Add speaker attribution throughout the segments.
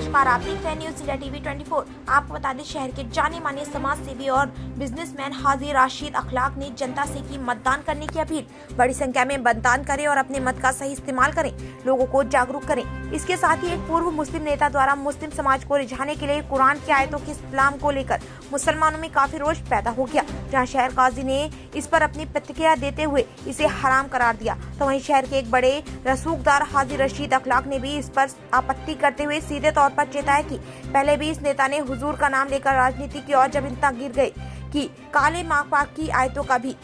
Speaker 1: नमस्कार, आप देख रहे हैं न्यूज़ इंडिया टीवी 24। आपको बता दें, शहर के जाने माने समाज सेवी और बिजनेसमैन हाजी राशिद अखलाक ने जनता से की मतदान करने की अपील। बड़ी संख्या में मतदान करें और अपने मत का सही इस्तेमाल करें, लोगों को जागरूक करें। इसके साथ ही एक पूर्व मुस्लिम नेता द्वारा मुस्लिम समाज को रिझाने के लिए कुरान की आयतों के इस्लाम को लेकर मुसलमानों में काफी रोष पैदा हो गया। जहाँ शहर काजी ने इस पर अपनी प्रतिक्रिया देते हुए इसे हराम करार दिया, तो वहीं शहर के एक बड़े रसूखदार हाजी राशिद अखलाक ने भी इस पर आपत्ति करते हुए सीधे तौर पर चेताया कि पहले भी इस नेता ने हुजूर का नाम लेकर राजनीति की ओर जब इतना गिर गए कि काले माँ पाक की आयतों का भी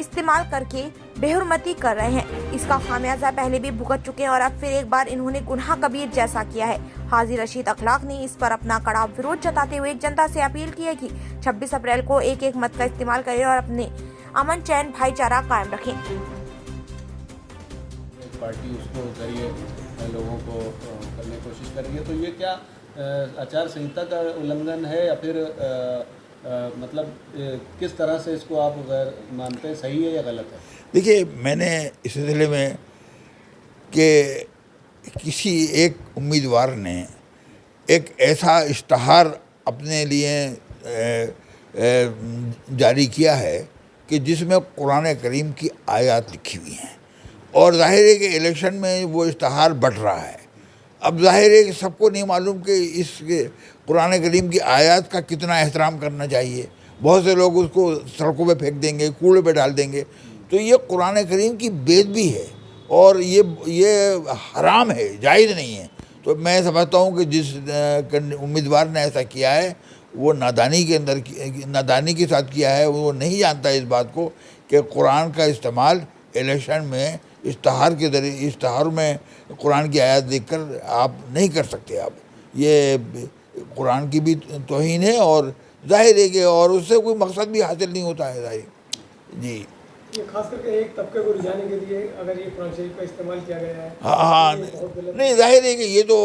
Speaker 1: इस्तेमाल करके बेहुरमती कर रहे हैं। इसका खामियाजा पहले भी भुगत चुके हैं और अब फिर एक बार इन्होंने गुनाह कबीर जैसा किया है। हाजी राशिद अखलाक ने इस पर अपना कड़ा विरोध जताते हुए जनता से अपील की है कि 26 अप्रैल को एक एक मत का इस्तेमाल करें और अपने अमन चैन भाईचारा कायम रखें।
Speaker 2: पार्टी उसको जरिए लोगों को करने की कोशिश कर रही है, तो ये क्या आचार संहिता का उल्लंघन है या फिर मतलब किस तरह से इसको आप गैर मानते हैं, सही है या गलत है?
Speaker 3: देखिए, मैंने इस सिलसिले में कि किसी एक उम्मीदवार ने एक ऐसा इश्तहार अपने लिए जारी किया है कि जिसमें कुरान करीम की आयत लिखी हुई हैं और जाहिर है कि इलेक्शन में वो इश्तहार बढ़ रहा है। अब जाहिर है कि सबको नहीं मालूम कि इस कुरान करीम की आयत का कितना एहतराम करना चाहिए। बहुत से लोग उसको सड़कों पे फेंक देंगे, कूड़े पे डाल देंगे। तो ये कुरान करीम की बेदबी है और ये हराम है, जायज़ नहीं है। तो मैं समझता हूँ कि जिस उम्मीदवार ने ऐसा किया है वो नादानी के साथ किया है। वो नहीं जानता इस बात को कि कुरान का इस्तेमाल इलेक्शन में इश्तहार के ज़रिए, इश्तहार में कुरान की आयत देखकर आप नहीं कर सकते। आप ये कुरान की भी तौहीन है और जाहिर है कि और उससे कोई मकसद भी हासिल नहीं होता है जाहिर। जी,
Speaker 4: ये खास करके एक तबके को रिझाने के लिए अगर ये कुरान शरीफ का इस्तेमाल किया गया है।
Speaker 3: हाँ, नहीं, जाहिर है कि ये तो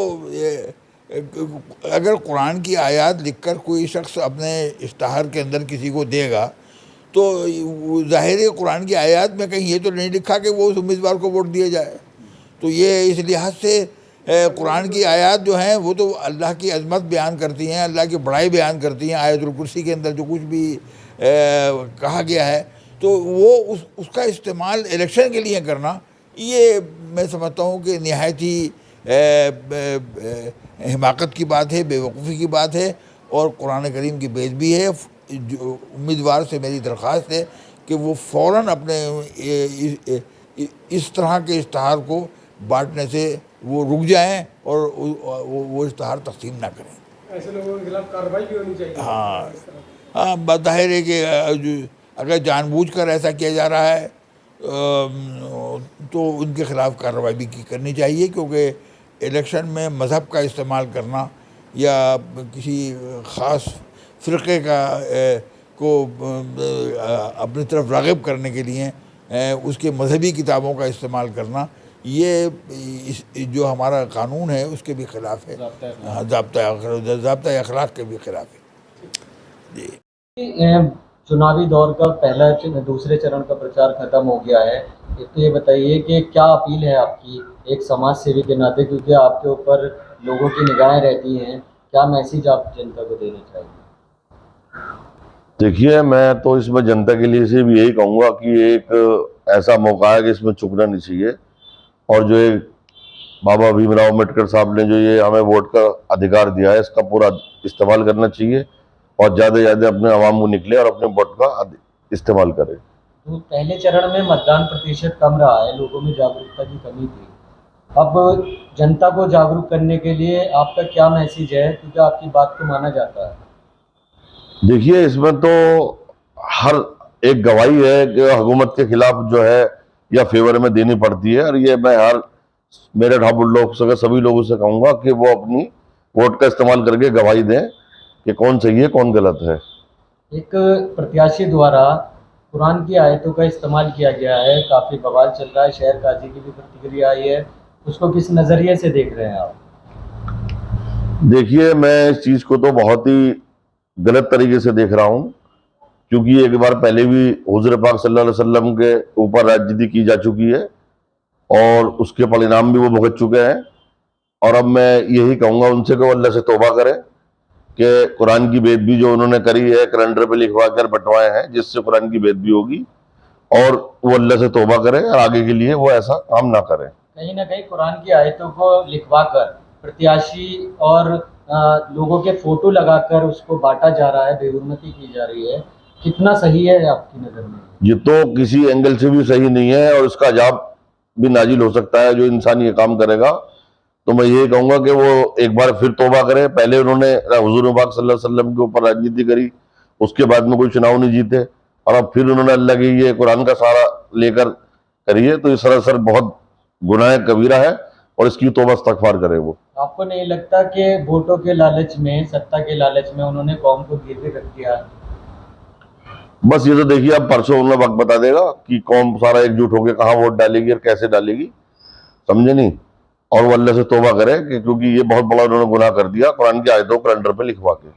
Speaker 3: अगर कुरान की आयत लिखकर कोई शख्स अपने इश्तहार के अंदर किसी को देगा तो जाहिर है कुरान की आयत में कहीं ये तो नहीं लिखा कि वो उस उम्मीदवार को वोट दिया जाए। तो ये इस लिहाज से कुरान की आयत जो हैं वो तो अल्लाह की अज़मत बयान करती हैं, अल्लाह की बड़ाई बयान करती हैं। आयतुल कुर्सी के अंदर जो कुछ भी कहा गया है तो वो उसका इस्तेमाल इलेक्शन के लिए करना, ये मैं समझता हूँ कि नहायत ही हिमाकत की बात है, बेवकूफ़ी की बात है और कुरान करीम की बेदबी है। जो उम्मीदवार से मेरी दरख्वास्त है कि वो फ़ौरन अपने इस तरह के इश्तहार को बांटने से वो रुक जाएं और वो इश्तहार तक़सीम ना करें।
Speaker 4: ऐसे लोगों के खिलाफ कार्रवाई भी होनी चाहिए।
Speaker 3: हाँ, बात जाहिर है कि अगर जानबूझकर ऐसा किया जा रहा है तो उनके खिलाफ कार्रवाई भी करनी चाहिए, क्योंकि इलेक्शन में मज़हब का इस्तेमाल करना या किसी ख़ास फ़िरक़े को अपनी तरफ राग़िब करने के लिए उसके मजहबी किताबों का इस्तेमाल करना, ये जो हमारा कानून है उसके भी ख़िलाफ़ है, ज़ाब्ता अखलाक के भी ख़िलाफ़ है। जी,
Speaker 5: चुनावी दौर का दूसरे चरण का प्रचार खत्म हो गया है, तो ये बताइए कि क्या अपील है आपकी एक समाज सेवी के नाते, क्योंकि आपके ऊपर लोगों की निगाहें रहती हैं, क्या मैसेज आप जनता को देना चाहिए?
Speaker 6: देखिए, मैं तो इसमें जनता के लिए से भी यही कहूँगा कि एक ऐसा मौका है कि इसमें चुकना नहीं चाहिए और जो एक बाबा भीमराव अम्बेडकर साहब ने जो ये हमें वोट का अधिकार दिया है इसका पूरा इस्तेमाल करना चाहिए और ज़्यादा से ज़्यादा अपने आवाम को निकले और अपने वोट का इस्तेमाल करें।
Speaker 5: तो पहले चरण में मतदान प्रतिशत कम रहा है, लोगों में जागरूकता की कमी थी। अब जनता को जागरूक करने के लिए आपका क्या मैसेज है, क्योंकि आपकी बात को माना जाता है?
Speaker 6: देखिए, इसमें तो हर एक गवाही है कि हुकूमत के खिलाफ जो है या फेवर में देनी पड़ती है और ये मैं मेरे ठाकुर लोग से सभी लोगों से कहूँगा कि वो अपनी वोट का इस्तेमाल करके गवाही दें कि कौन सही है कौन गलत है।
Speaker 5: एक प्रत्याशी द्वारा कुरान की आयतों का इस्तेमाल किया गया है, काफ़ी बवाल चल रहा है, शहर काजी की भी प्रतिक्रिया आई है, उसको किस नज़रिए से देख रहे हैं आप?
Speaker 6: देखिए, मैं इस चीज़ को तो बहुत ही गलत तरीके से देख रहा हूँ, क्योंकि एक बार पहले भी हुज़ूर पाक सल्लल्लाहु अलैहि वसल्लम के ऊपर राजनीति की जा चुकी है और उसके परिणाम भी वो भुगत चुके हैं। और अब मैं यही कहूंगा उनसे कि वो अल्लाह से तौबा करें कि कुरान की बेदबी जो उन्होंने करी है कैलेंडर पे लिखवा कर बंटवाए हैं, जिससे कुरान की बेदबी होगी, और वो अल्लाह से तौबा करें और आगे के लिए वो ऐसा काम ना करें।
Speaker 5: कहीं ना कहीं कुरान की आयतों को लिखवा कर प्रत्याशी और लोगों के फोटो लगाकर उसको बांटा जा रहा है, बेहुरमती की जा रही है, कितना सही है आपकी नज़र में?
Speaker 6: ये तो किसी एंगल से भी सही नहीं है और इसका अजाब भी नाजिल हो सकता है जो इंसान ये काम करेगा। तो मैं ये कहूंगा कि वो एक बार फिर तौबा करे। पहले उन्होंने हुजूर पाक सल्लल्लाहु अलैहि वसल्लम के ऊपर राजनीति करी, उसके बाद में कोई चुनाव नहीं जीते, और अब फिर उन्होंने अल्लाह के ये कुरान का सहारा लेकर करी है, तो ये सरासर बहुत गुनाह कबीरा है और इसकी तौबा इस्तगफार करे वो।
Speaker 5: आपको नहीं लगता कि वोटों के लालच में, सत्ता के लालच में उन्होंने कौम को गिरवी रख दिया?
Speaker 6: बस ये तो देखिए, अब परसों उन्हें वक्त बता देगा कि कौम सारा एकजुट होकर कहाँ वोट डालेगी और कैसे डालेगी, समझे नहीं। और वो अल्लाह से तौबा करे क्योंकि ये बहुत बड़ा उन्होंने गुनाह कर दिया कुरान की आयतों कैलेंडर पे लिखवा के।